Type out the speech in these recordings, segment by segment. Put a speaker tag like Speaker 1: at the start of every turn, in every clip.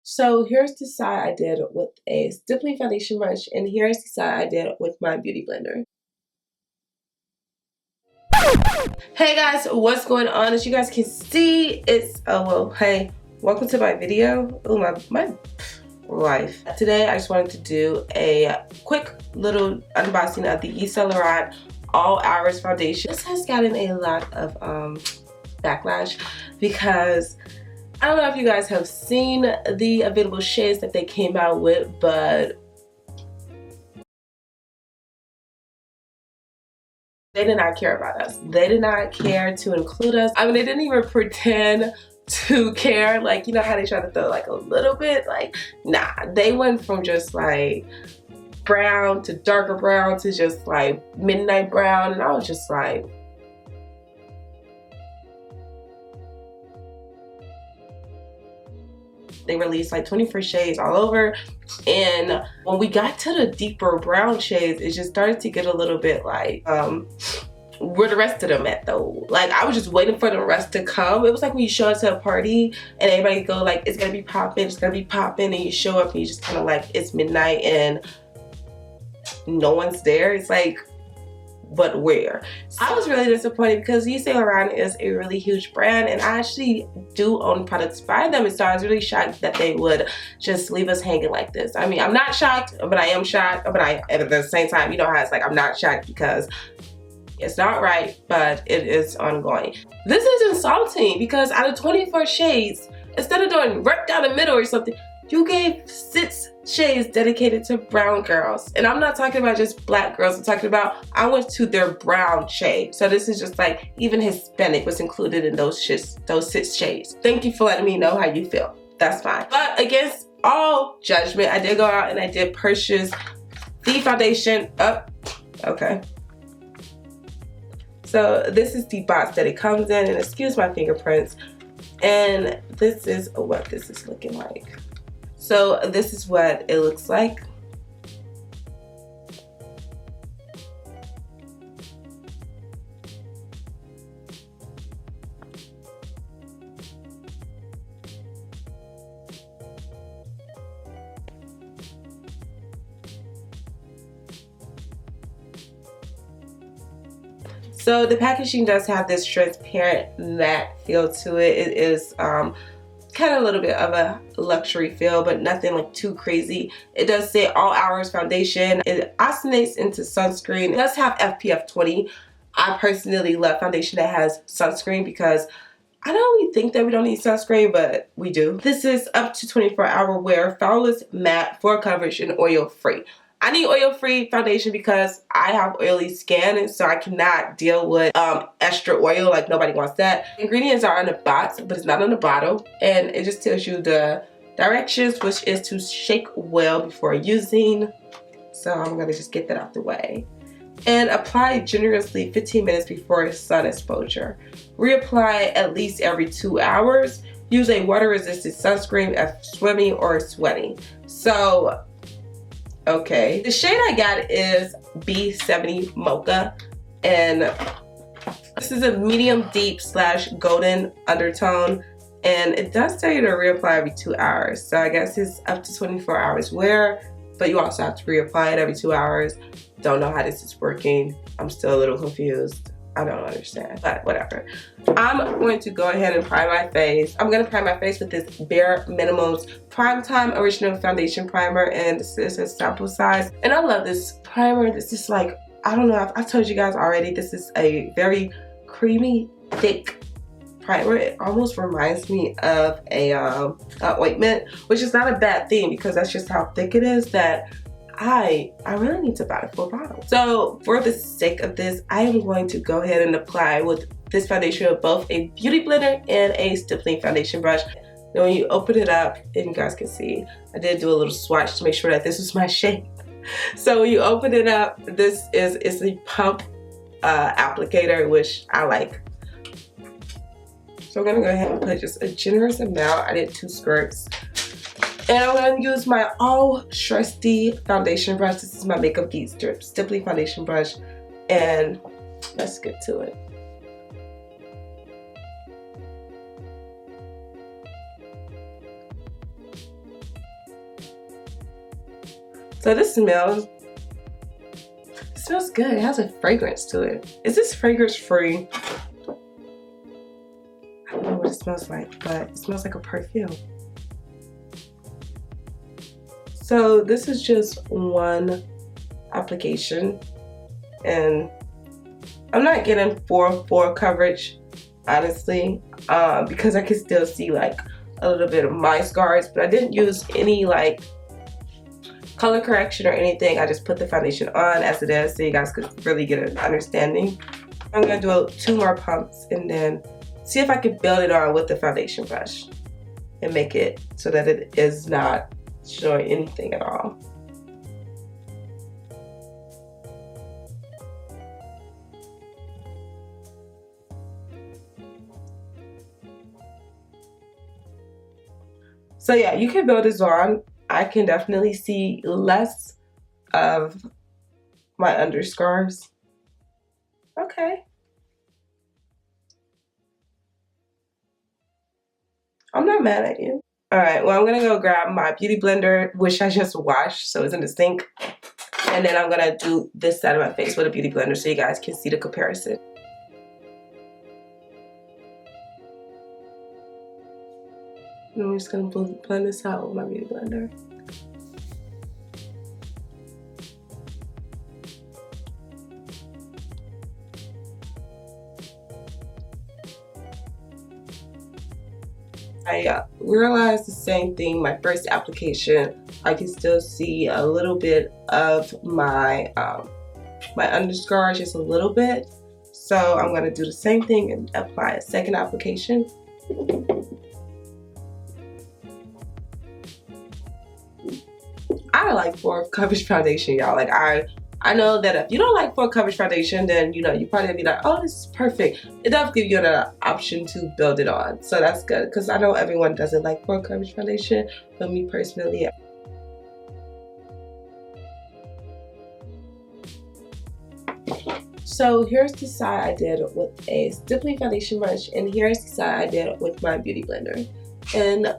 Speaker 1: So here's the side I did with a stippling foundation brush, and here's the side I did with my beauty blender. Hey guys, what's going on? As you guys can see, it's hey, welcome to my video. Oh my life. Today I just wanted to do a quick little unboxing of the Yves Laurent All Hours foundation. This has gotten a lot of backlash because I don't know if you guys have seen the available shades that they came out with, but they did not care about us. They did not care to include us. I mean, they didn't even pretend to care. Like, you know how they try to throw like a little bit? Like, nah, they went from just like brown to darker brown to just like midnight brown, and I was just like, they released like 24 shades all over, and when we got to the deeper brown shades, it just started to get a little bit like where the rest of them at though. Like, I was just waiting for the rest to come. It was like when you show up to a party and everybody go like, it's gonna be popping, it's gonna be popping, and you show up and you just kind of like, it's midnight and no one's there. It's like, but where? So I was really disappointed because Yves Laurent is a really huge brand, and I actually do own products by them, and so I was really shocked that they would just leave us hanging like this. I mean, I'm not shocked, but I am shocked, but at the same time, you know how it's like, I'm not shocked because it's not right, but it is ongoing. This is insulting because out of 24 shades, instead of doing right down the middle or something, you gave 6 shades dedicated to brown girls. And I'm not talking about just black girls. I'm talking about, I went to their brown shade. So this is just like, even Hispanic was included in those 6 shades. Thank you for letting me know how you feel. That's fine. But against all judgment, I did go out and I did purchase the foundation up. Okay. So this is the box that it comes in, and excuse my fingerprints. And this is what this is looking like. So this is what it looks like. So the packaging does have this transparent matte feel to it. It is kind of a little bit of a luxury feel, but nothing like too crazy. It does say all hours foundation. It oscillates into sunscreen. It does have SPF 20. I personally love foundation that has sunscreen because I don't really think that we don't need sunscreen, but we do. This is up to 24-hour wear, flawless matte, full coverage, and oil free. I need oil-free foundation because I have oily skin, and so I cannot deal with extra oil. Like, nobody wants that. Ingredients are on the box, but it's not on the bottle, and it just tells you the directions, which is to shake well before using. So I'm gonna just get that out the way. And apply generously 15 minutes before sun exposure. Reapply at least every 2 hours. Use a water-resistant sunscreen if swimming or sweating. So, okay, the shade I got is B70 Mocha, and this is a medium deep / golden undertone, and it does tell you to reapply every 2 hours. So I guess it's up to 24 hours wear, but you also have to reapply it every 2 hours. Don't know how this is working. I'm still a little confused. I don't understand, but whatever. I'm going to go ahead and prime my face. I'm going to prime my face with this Bare Minimals Primetime Original Foundation Primer, and this is a sample size. And I love this primer. This is like, I don't know, I've told you guys already, this is a very creamy, thick primer. It almost reminds me of a ointment, which is not a bad thing because that's just how thick it is that I really need to buy a full bottle. So for the sake of this, I am going to go ahead and apply with this foundation with both a beauty blender and a stippling foundation brush. Then when you open it up, and you guys can see, I did do a little swatch to make sure that this was my shade. So when you open it up, this is a pump applicator, which I like. So I'm gonna go ahead and put just a generous amount. I did 2 squirts. And I'm going to use my all trusty foundation brush. This is my Makeup Geek Stippling foundation brush. And let's get to it. So this smells good. It has a fragrance to it. Is this fragrance free? I don't know what it smells like, but it smells like a perfume. So this is just one application, and I'm not getting full coverage, honestly, because I can still see like a little bit of my scars, but I didn't use any like color correction or anything. I just put the foundation on as it is so you guys could really get an understanding. I'm gonna do 2 more pumps and then see if I can build it on with the foundation brush and make it so that it is not showing anything at all. So yeah, you can build this on. I can definitely see less of my underscars. Okay. I'm not mad at you. Alright, well I'm gonna go grab my beauty blender, which I just washed, so it's in the sink. And then I'm gonna do this side of my face with a beauty blender so you guys can see the comparison. And I'm just gonna blend this out with my beauty blender. I realized the same thing. My first application, I can still see a little bit of my my underscars, just a little bit. So I'm gonna do the same thing and apply a second application. I don't like full coverage foundation, y'all. Like I know that if you don't like full coverage foundation, then you know you probably be like, oh, this is perfect. It does give you an option to build it on, so that's good because I know everyone doesn't like full coverage foundation, but me personally. So here's the side I did with a stippling foundation brush, and here's the side I did with my beauty blender. And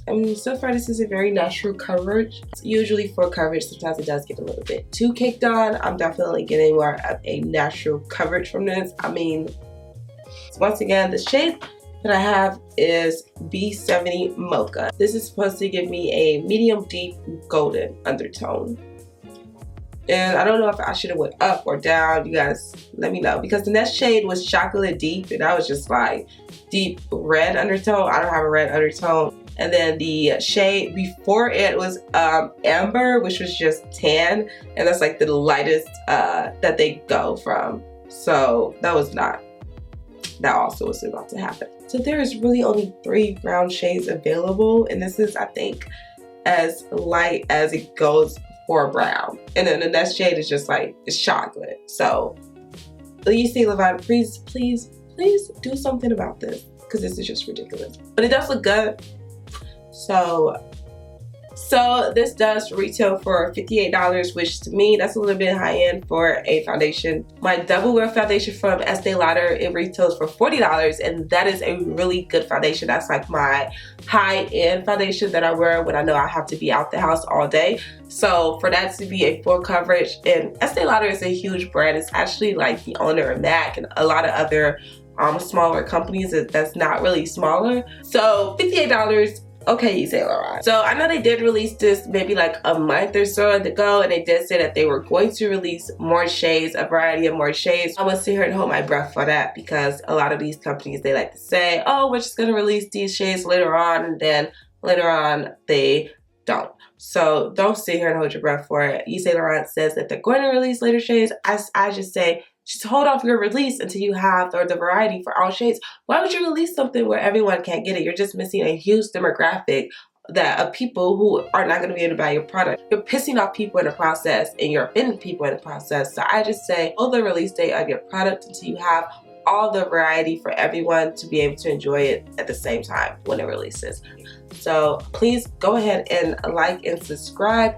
Speaker 1: I mean, so far this is a very natural coverage. Usually for coverage, sometimes it does get a little bit too caked on. I'm definitely getting more of a natural coverage from this. I mean, once again, the shade that I have is B70 Mocha. This is supposed to give me a medium deep golden undertone. And I don't know if I should have went up or down. You guys let me know, because the next shade was chocolate deep and I was just like deep red undertone. I don't have a red undertone. And then the shade before it was amber, which was just tan, and that's like the lightest that they go from. So that also was about to happen. So there is really only 3 brown shades available, and this is, I think, as light as it goes for brown. And then the next shade is just like, it's chocolate. So please, Levine, please do something about this, because this is just ridiculous. But it does look good. So this does retail for $58, which to me, that's a little bit high end for a foundation. My double wear foundation from Estee Lauder, it retails for $40, and that is a really good foundation. That's like my high end foundation that I wear when I know I have to be out the house all day. So for that to be a full coverage, and Estee Lauder is a huge brand. It's actually like the owner of MAC and a lot of other smaller companies that's not really smaller. So $58. Okay, you say Laurent. So I know they did release this maybe like a month or so ago, and they did say that they were going to release more shades, a variety of more shades. I'm gonna sit here and hold my breath for that, because a lot of these companies, they like to say, oh, we're just gonna release these shades later on, and then later on they don't. So don't sit here and hold your breath for it. Yves Saint Laurent says that they're going to release later shades. I just say, just hold off your release until you have the variety for all shades. Why would you release something where everyone can't get it? You're just missing a huge demographic of people who are not going to be able to buy your product. You're pissing off people in the process, and you're offending people in the process. So I just say, hold the release date of your product until you have all the variety for everyone to be able to enjoy it at the same time when it releases. So please go ahead and like and subscribe.